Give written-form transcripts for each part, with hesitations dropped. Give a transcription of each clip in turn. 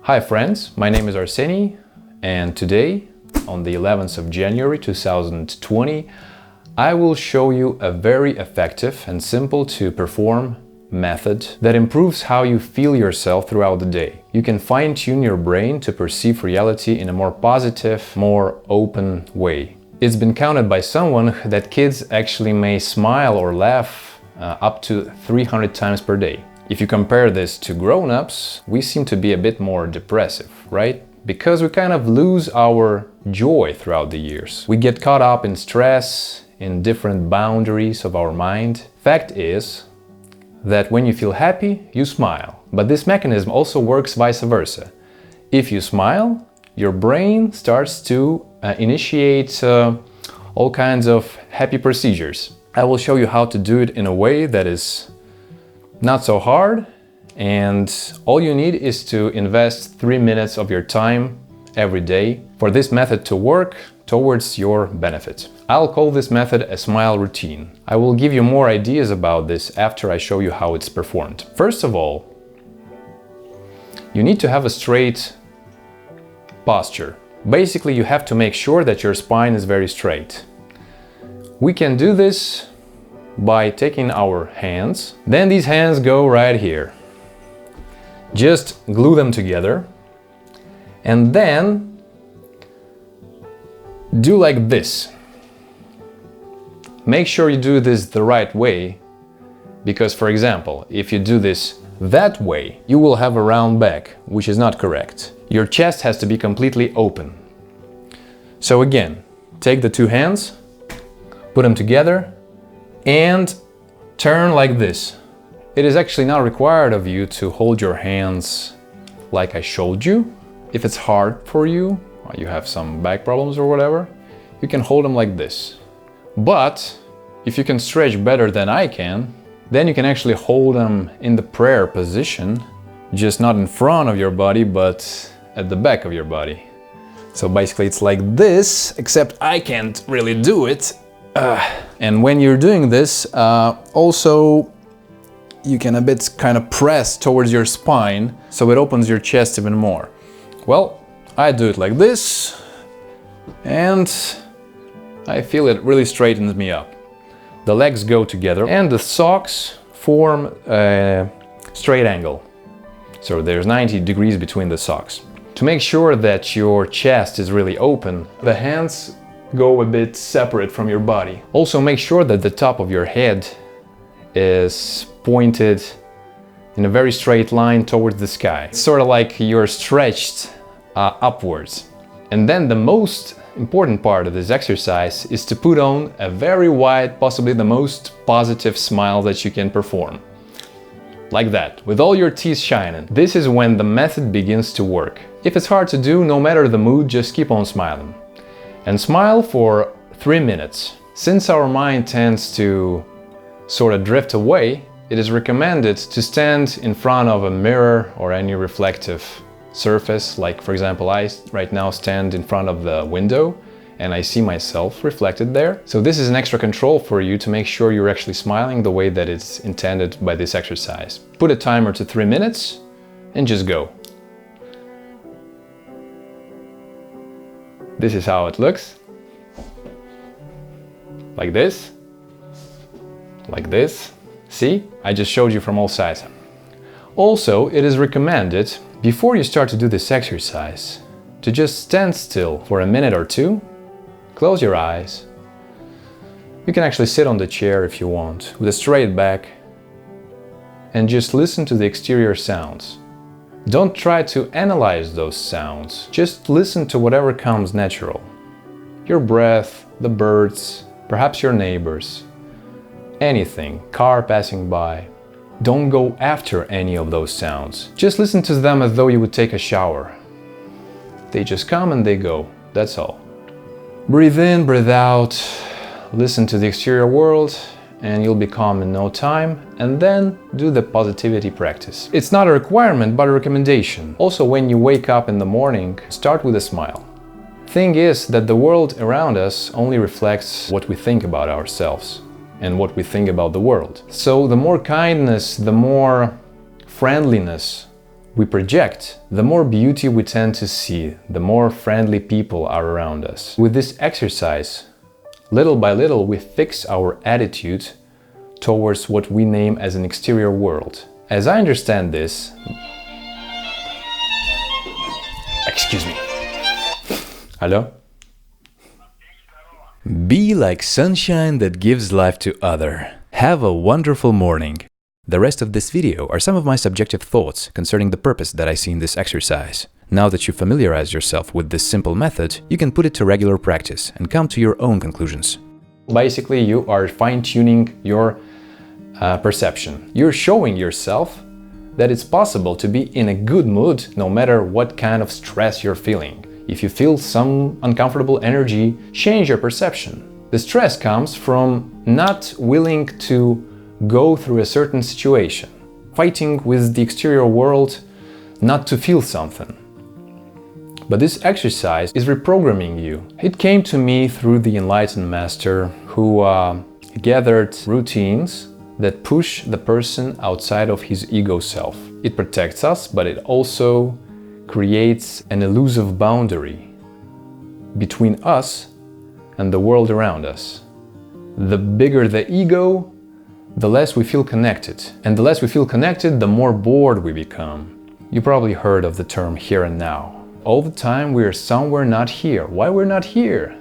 Hi friends, my name is Arseny, and today, on the 11th of January 2020, I will show you a very effective and simple to perform method that improves how you feel yourself throughout the day. You can fine-tune your brain to perceive reality in a more positive, more open way. It's been counted by someone that kids actually may smile or laugh up to 300 times per day. If you compare this to grown-ups, we seem to be a bit more depressive, right? Because we kind of lose our joy throughout the years. We get caught up in stress, in different boundaries of our mind. Fact is that when you feel happy, you smile. But this mechanism also works vice versa. If you smile, your brain starts to initiate all kinds of happy procedures. I will show you how to do it in a way that is not so hard, and all you need is to invest 3 minutes of your time every day for this method to work towards your benefit. I'll call this method a smile routine. I will give you more ideas about this after I show you how it's performed. First of all, you need to have a straight posture. Basically, you have to make sure that your spine is very straight. We can do this by taking our hands. Then these hands go right here. Just glue them together and then do like this. Make sure you do this the right way, because, for example, if you do this that way, you will have a round back, which is not correct. Your chest has to be completely open. So again, take the two hands, put them together, and turn like this. It is actually not required of you to hold your hands like I showed you. If it's hard for you, or you have some back problems or whatever, you can hold them like this. But if you can stretch better than I can, then you can actually hold them in the prayer position, just not in front of your body, but at the back of your body. So basically it's like this, except I can't really do it. And when you're doing this, also you can a bit kind of press towards your spine, so it opens your chest even more. Well, I do it like this, and I feel it really straightens me up. The legs go together and the socks form a straight angle. So there's 90 degrees between the socks. To make sure that your chest is really open, the hands go a bit separate from your body. Also make sure that the top of your head is pointed in a very straight line towards the sky. It's sort of like you're stretched upwards. And then the most important part of this exercise is to put on a very wide, possibly the most positive smile that you can perform. Like that, with all your teeth shining. This is when the method begins to work. If it's hard to do, no matter the mood, just keep on smiling. And smile for 3 minutes. Since our mind tends to sort of drift away, it is recommended to stand in front of a mirror or any reflective surface. Like, for example, I right now stand in front of the window and I see myself reflected there. So this is an extra control for you to make sure you're actually smiling the way that it's intended by this exercise. Put a timer to 3 minutes and just go. This is how it looks. Like this. Like this. See? I just showed you from all sides. Also, it is recommended, before you start to do this exercise, to just stand still for a minute or two, close your eyes. You can actually sit on the chair if you want, with a straight back, and just listen to the exterior sounds. Don't try to analyze those sounds, just listen to whatever comes natural. Your breath, the birds, perhaps your neighbors, anything, car passing by. Don't go after any of those sounds. Just listen to them as though you would take a shower. They just come and they go, that's all. Breathe in, breathe out, listen to the exterior world, and you'll be calm in no time, and then do the positivity practice. It's not a requirement, but a recommendation. Also, when you wake up in the morning, start with a smile. Thing is that the world around us only reflects what we think about ourselves and what we think about the world. So the more kindness, the more friendliness we project, the more beauty we tend to see, the more friendly people are around us. With this exercise, little by little, we fix our attitude towards what we name as an exterior world. As I understand this... Excuse me. Hello? Be like sunshine that gives life to other. Have a wonderful morning. The rest of this video are some of my subjective thoughts concerning the purpose that I see in this exercise. Now that you familiarize yourself with this simple method, you can put it to regular practice and come to your own conclusions. Basically, you are fine-tuning your perception. You're showing yourself that it's possible to be in a good mood no matter what kind of stress you're feeling. If you feel some uncomfortable energy, change your perception. The stress comes from not willing to go through a certain situation, fighting with the exterior world not to feel something. But this exercise is reprogramming you. It came to me through the enlightened master who gathered routines that push the person outside of his ego self. It protects us, but it also creates an elusive boundary between us and the world around us. The bigger the ego, the less we feel connected. And the less we feel connected, the more bored we become. You probably heard of the term here and now. All the time we are somewhere not here. Why we're not here?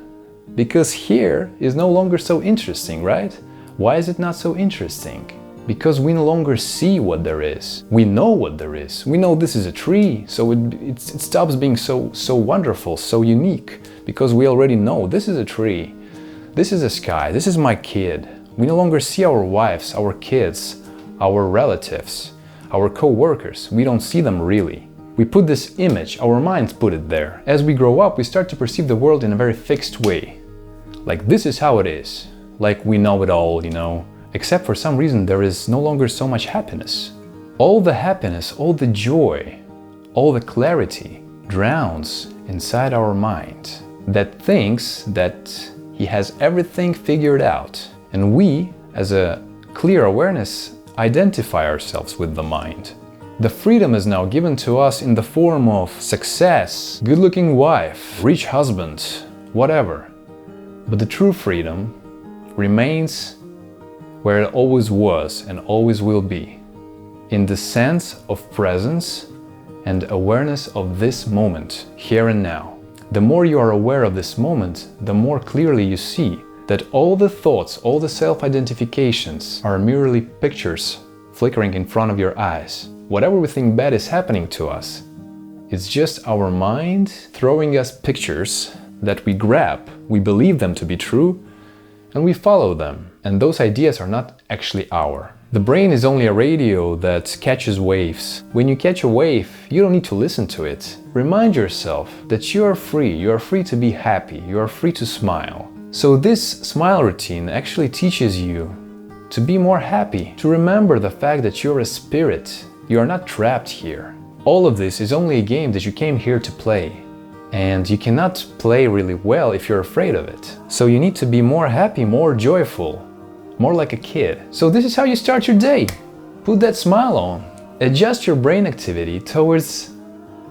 Because here is no longer so interesting, right? Why is it not so interesting? Because we no longer see what there is. We know what there is. We know this is a tree, so it stops being so wonderful, so unique. Because we already know this is a tree, this is a sky, this is my kid. We no longer see our wives, our kids, our relatives, our co-workers. We don't see them really. We put this image, our minds put it there. As we grow up, we start to perceive the world in a very fixed way. Like this is how it is. Like we know it all, you know. Except for some reason there is no longer so much happiness. All the happiness, all the joy, all the clarity drowns inside our mind that thinks that he has everything figured out. And we, as a clear awareness, identify ourselves with the mind. The freedom is now given to us in the form of success, good-looking wife, rich husband, whatever. But the true freedom remains where it always was and always will be, in the sense of presence and awareness of this moment, here and now. The more you are aware of this moment, the more clearly you see that all the thoughts, all the self-identifications are merely pictures flickering in front of your eyes. Whatever we think bad is happening to us, it's just our mind throwing us pictures that we grab, we believe them to be true, and we follow them. And those ideas are not actually our. The brain is only a radio that catches waves. When you catch a wave, you don't need to listen to it. Remind yourself that you are free to be happy, you are free to smile. So this smile routine actually teaches you to be more happy, to remember the fact that you're a spirit, you are not trapped here. All of this is only a game that you came here to play. And you cannot play really well if you're afraid of it. So you need to be more happy, more joyful, more like a kid. So this is how you start your day. Put that smile on. Adjust your brain activity towards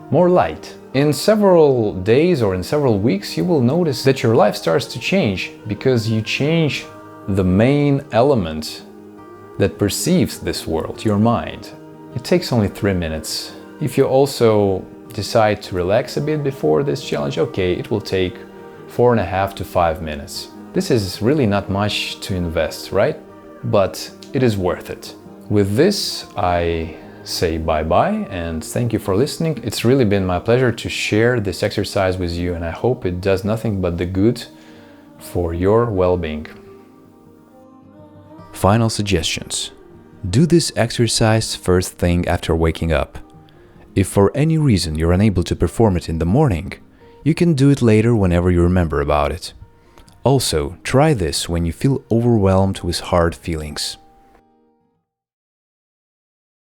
more light. In several days or in several weeks, you will notice that your life starts to change because you change the main element that perceives this world, your mind. It takes only 3 minutes. If you also decide to relax a bit before this challenge, okay, it will take 4.5 to 5 minutes. This is really not much to invest, right? But it is worth it. With this, I say bye-bye and thank you for listening. It's really been my pleasure to share this exercise with you, and I hope it does nothing but the good for your well-being. Final suggestions. Do this exercise first thing after waking up. If for any reason you're unable to perform it in the morning, you can do it later whenever you remember about it. Also, try this when you feel overwhelmed with hard feelings.